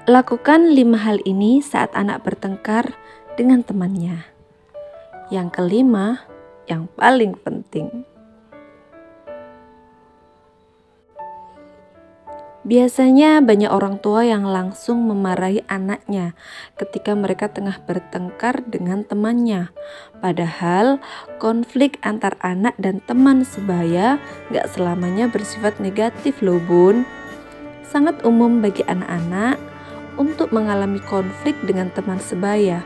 Lakukan 5 hal ini saat anak bertengkar dengan temannya. Yang kelima, yang paling penting. Biasanya banyak orang tua yang langsung memarahi anaknya ketika mereka tengah bertengkar dengan temannya. Padahal konflik antar anak dan teman sebaya gak selamanya bersifat negatif loh bun. Sangat umum bagi anak-anak untuk mengalami konflik dengan teman sebaya.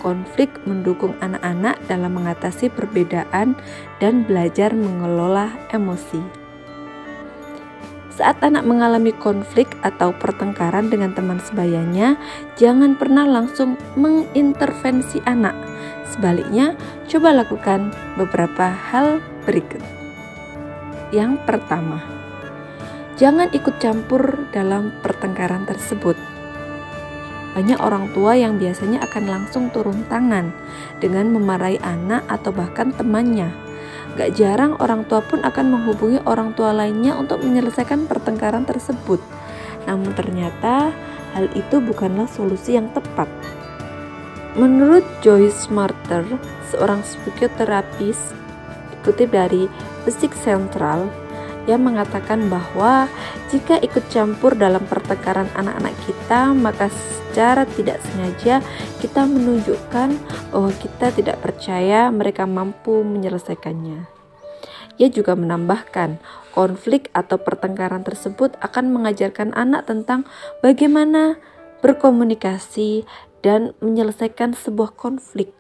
Konflik mendukung anak-anak dalam mengatasi perbedaan dan belajar mengelola emosi. Saat anak mengalami konflik atau pertengkaran dengan teman sebayanya, jangan pernah langsung mengintervensi anak. Sebaliknya, coba lakukan beberapa hal berikut. Yang pertama, jangan ikut campur dalam pertengkaran tersebut. Banyak orang tua yang biasanya akan langsung turun tangan dengan memarahi anak atau bahkan temannya. Gak jarang orang tua pun akan menghubungi orang tua lainnya untuk menyelesaikan pertengkaran tersebut. Namun ternyata hal itu bukanlah solusi yang tepat. Menurut Joyce Marter, seorang psikoterapis dikutip dari Psik Sentral, yang mengatakan bahwa jika ikut campur dalam pertengkaran anak-anak kita, maka secara tidak sengaja kita menunjukkan bahwa kita tidak percaya mereka mampu menyelesaikannya. Ia juga menambahkan, konflik atau pertengkaran tersebut akan mengajarkan anak tentang bagaimana berkomunikasi dan menyelesaikan sebuah konflik.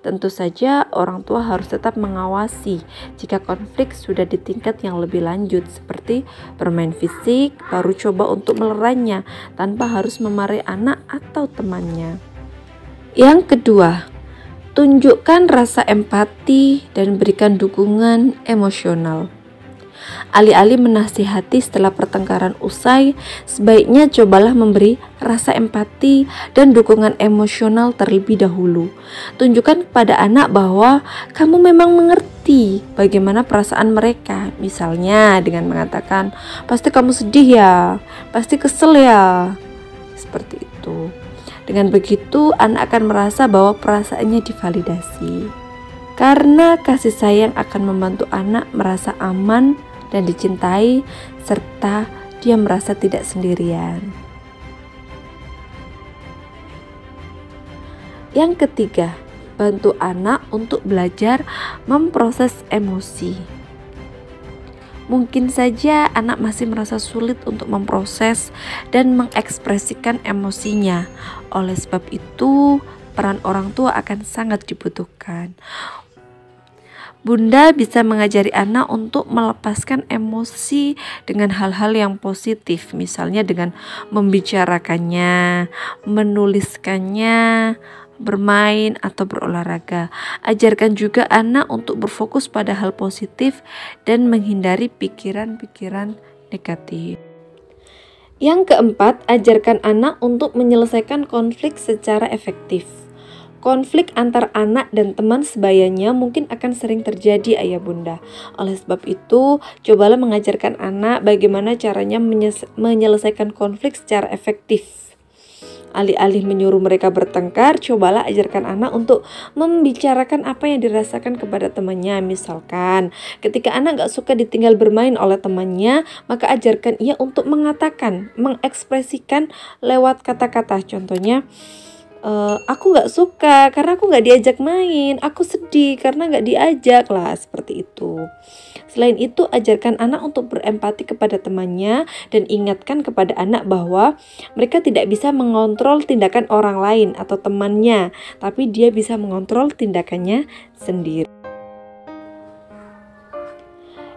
Tentu saja orang tua harus tetap mengawasi jika konflik sudah di tingkat yang lebih lanjut, seperti bermain fisik, baru coba untuk melerainya tanpa harus memarahi anak atau temannya. Yang kedua, tunjukkan rasa empati dan berikan dukungan emosional. Alih-alih menasihati setelah pertengkaran usai, sebaiknya cobalah memberi rasa empati dan dukungan emosional terlebih dahulu. Tunjukkan kepada anak bahwa kamu memang mengerti bagaimana perasaan mereka. Misalnya dengan mengatakan, pasti kamu sedih ya, pasti kesel ya. Seperti itu. Dengan begitu, anak akan merasa bahwa perasaannya divalidasi. Karena kasih sayang akan membantu anak merasa aman dan dicintai, serta dia merasa tidak sendirian. Yang ketiga, bantu anak untuk belajar memproses emosi. Mungkin saja anak masih merasa sulit untuk memproses dan mengekspresikan emosinya. Oleh sebab itu, peran orang tua akan sangat dibutuhkan. Bunda bisa mengajari anak untuk melepaskan emosi dengan hal-hal yang positif, misalnya dengan membicarakannya, menuliskannya, bermain atau berolahraga. Ajarkan juga anak untuk berfokus pada hal positif dan menghindari pikiran-pikiran negatif. Yang keempat, ajarkan anak untuk menyelesaikan konflik secara efektif. Konflik antar anak dan teman sebayanya mungkin akan sering terjadi ayah bunda. Oleh sebab itu, cobalah mengajarkan anak bagaimana caranya menyelesaikan konflik secara efektif. Alih-alih menyuruh mereka bertengkar, cobalah ajarkan anak untuk membicarakan apa yang dirasakan kepada temannya. Misalkan, ketika anak gak suka ditinggal bermain oleh temannya, maka ajarkan ia untuk mengatakan, mengekspresikan lewat kata-kata. Contohnya, aku gak suka karena aku gak diajak main, aku sedih karena gak diajak lah, seperti itu. Selain itu, ajarkan anak untuk berempati kepada temannya dan ingatkan kepada anak bahwa mereka tidak bisa mengontrol tindakan orang lain atau temannya, tapi dia bisa mengontrol tindakannya sendiri.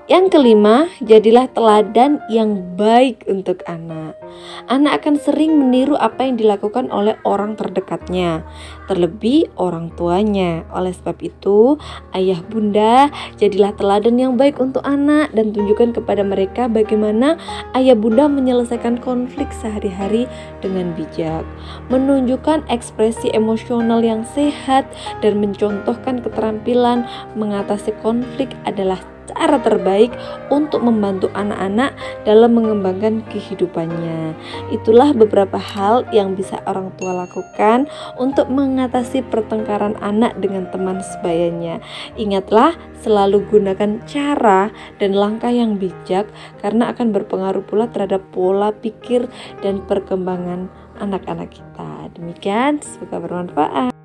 Yang kelima, jadilah teladan yang baik untuk anak. Anak akan sering meniru apa yang dilakukan oleh orang terdekatnya, terlebih orang tuanya. Oleh sebab itu, ayah bunda, jadilah teladan yang baik untuk anak dan tunjukkan kepada mereka bagaimana ayah bunda menyelesaikan konflik sehari-hari dengan bijak. Menunjukkan ekspresi emosional yang sehat dan mencontohkan keterampilan mengatasi konflik adalah cara terbaik untuk membantu anak-anak dalam mengembangkan kehidupannya. Itulah beberapa hal yang bisa orang tua lakukan untuk mengatasi pertengkaran anak dengan teman sebayanya. Ingatlah, selalu gunakan cara dan langkah yang bijak karena akan berpengaruh pula terhadap pola pikir dan perkembangan anak-anak kita. Demikian, semoga bermanfaat.